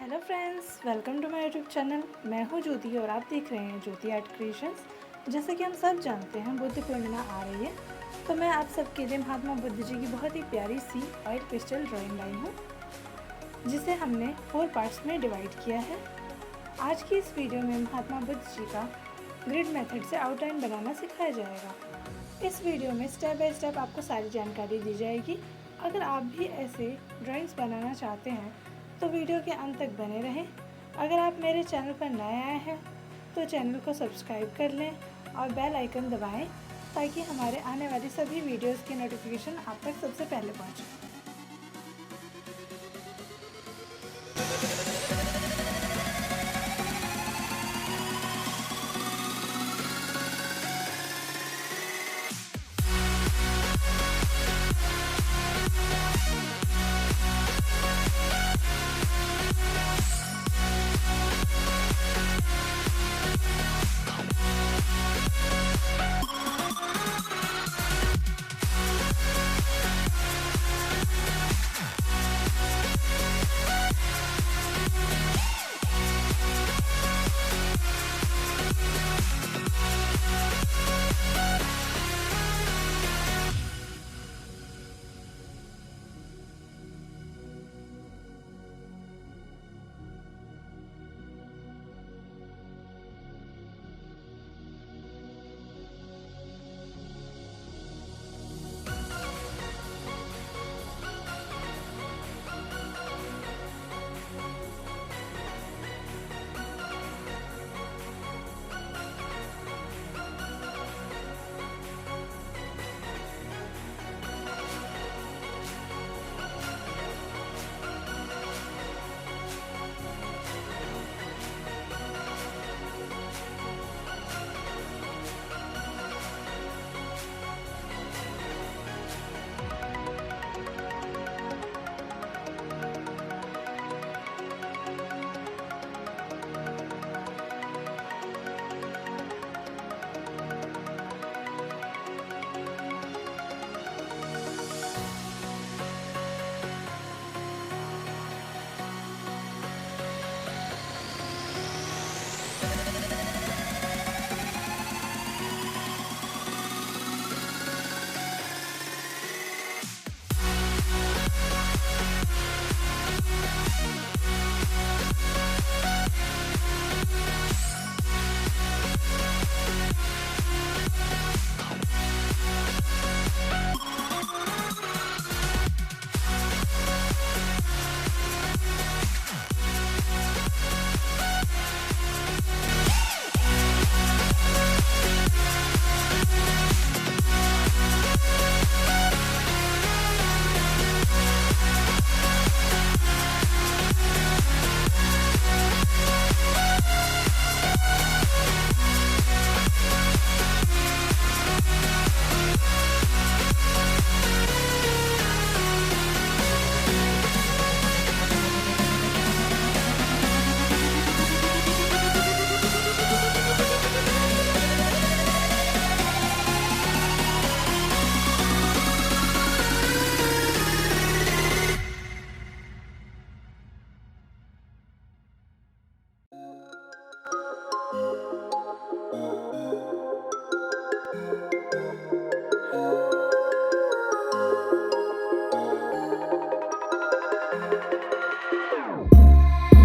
Hello friends, welcome to my YouTube channel. मैं हूँ ज्योति और आप देख रहे हैं ज्योति आर्ट क्रिएशंस। जैसे कि हम सब जानते हैं बुद्ध पूर्णिमा आ रही है, तो मैं आप सबके लिए महात्मा बुद्ध जी की बहुत ही प्यारी सी वाइट पेस्टल ड्राइंग लाई हूँ, जिसे हमने 4 पार्ट्स में डिवाइड किया है। आज की इस वीडियो में महात्मा बुद्ध जी का ग्रिड मेथड से आउटलाइन बनाना सिखाया जाएगा। इस वीडियो में स्टेप बाय स्टेप आपको सारी जानकारी दी जाएगी। अगर आप भी ऐसे ड्राइंग्स बनाना चाहते हैं तो वीडियो के अंत तक बने रहें। अगर आप मेरे चैनल पर नए आए हैं तो चैनल को सब्सक्राइब कर लें और बेल आइकन दबाएं, ताकि हमारे आने वाली सभी वीडियोस की नोटिफिकेशन आप तक सबसे पहले पहुंचे।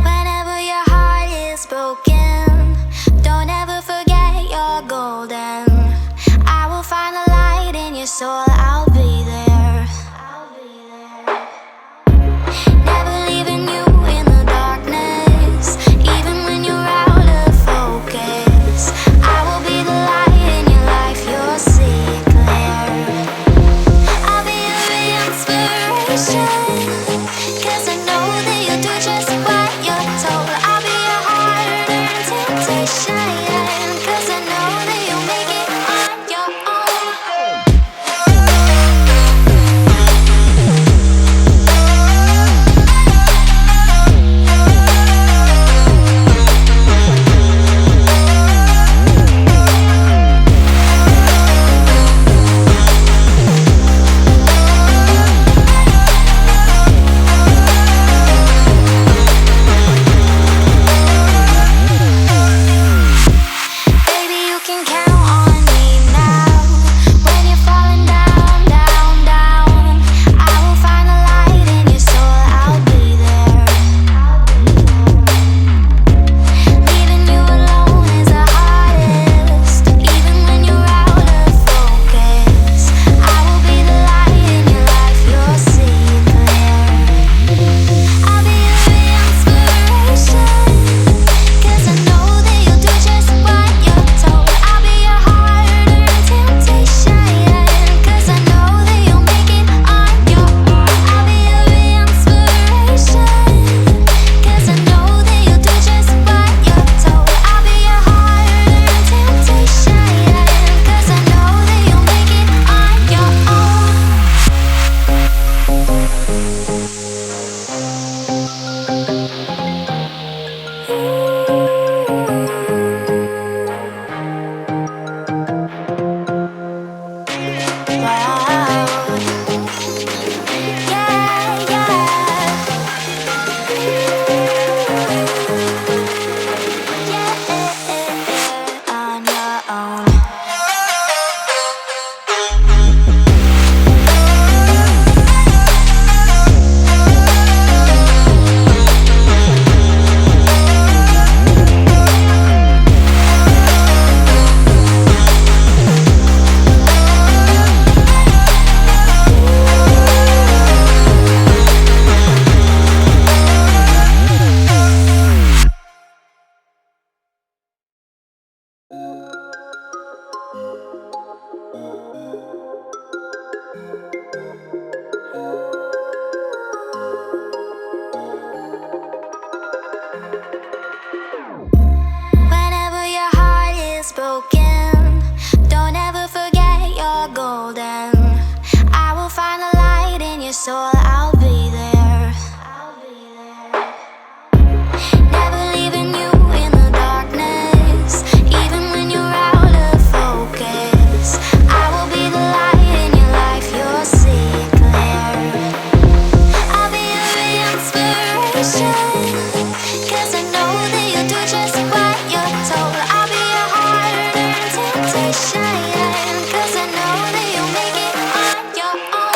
Whenever your heart is broken, don't ever forget you're golden. I will find the light in your soul, I'll be there. Never leaving you in the darkness, even when you're out of focus. Whenever your heart is broken, don't ever forget you're golden. I will find a light in your soul, I'll be there. Never leaving you in the darkness, even when you're out of focus. I will be the light in your life, you'll see it clear. I'll be your inspiration, 'cause I know that you'll do just what you're told. I'll be your hard-earned temptation, 'cause I know that you'll make it on your own.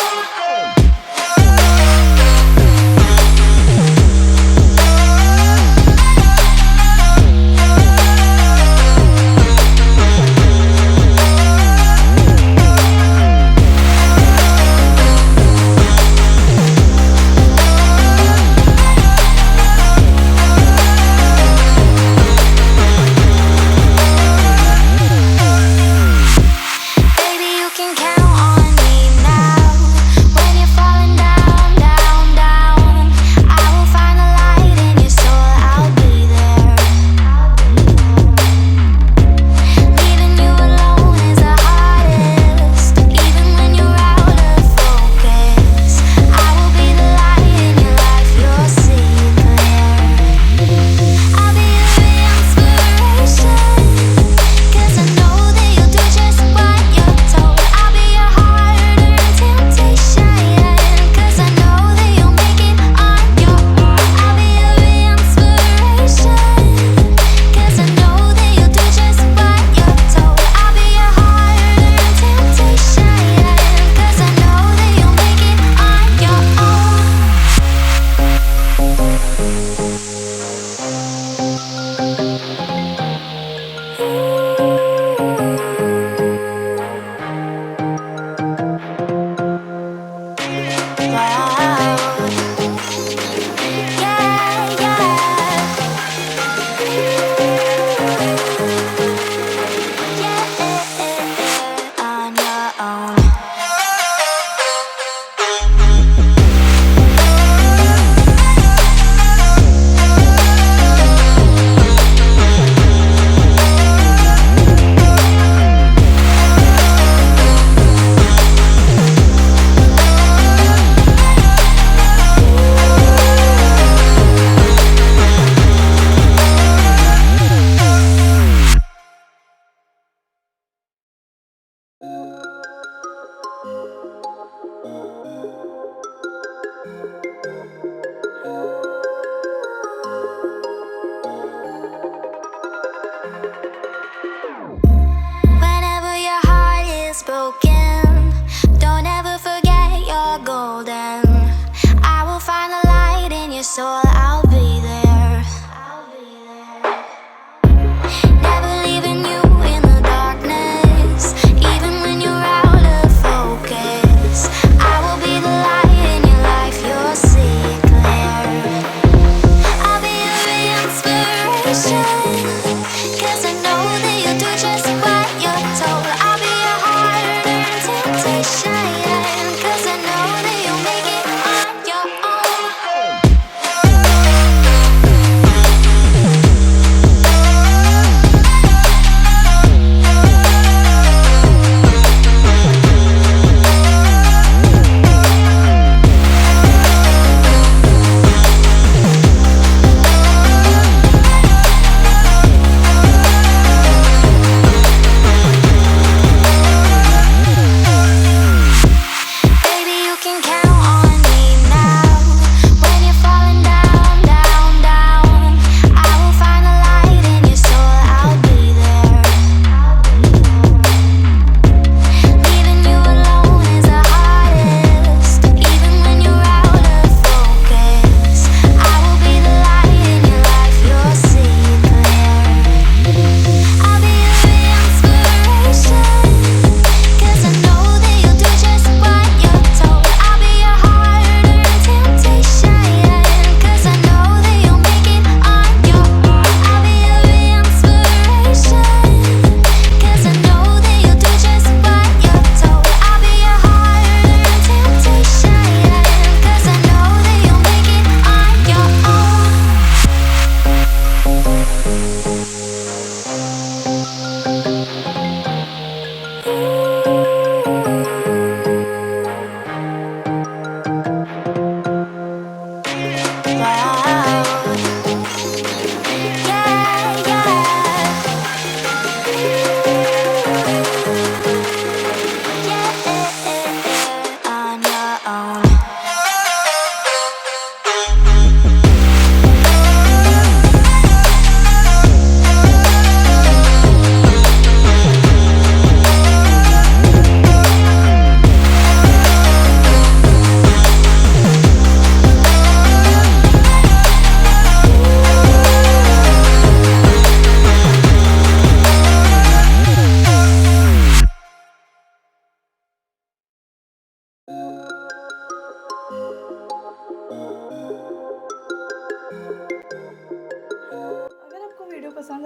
Baby, you can count on me now. When you're falling down, down, down, I will find a light in your soul, I'll be there. Leaving you alone is the hardest, even when you're out of focus. I will be the light in your life, you'll see it clear. I'll be your inspiration, 'cause I know that you'll do just what you're told. I'll be your hard-earned temptation, 'cause I know that you'll make it on your own. I'll be your inspiration, 'cause I know that you'll do just what you're told. I'll be your hard-earned temptation, 'cause I know that you'll make it on your own. Wow. Yeah, yeah. On your own. Whenever your heart is broken, don't ever forget you're golden. I will find a light in your soul, I'll be there. Never leaving you in the darkness, even when you're out of focus. I will be the light in your life, you'll see it clear. I'll be your inspiration, 'cause I know that you'll do just what you're told. I'll be your hard-earned temptation, 'cause I know that you'll make it on your own.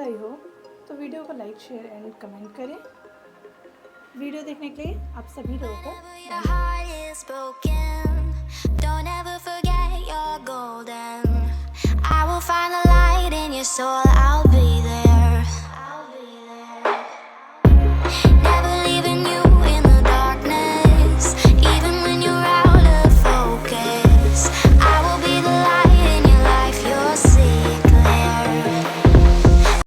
आई हो तो video को like, share and comment करें। Video देखने के लिए आप सभी लोगों को Whenever your heart is broken, don't ever forget you're golden. I will find the light in your soul, I'll be there.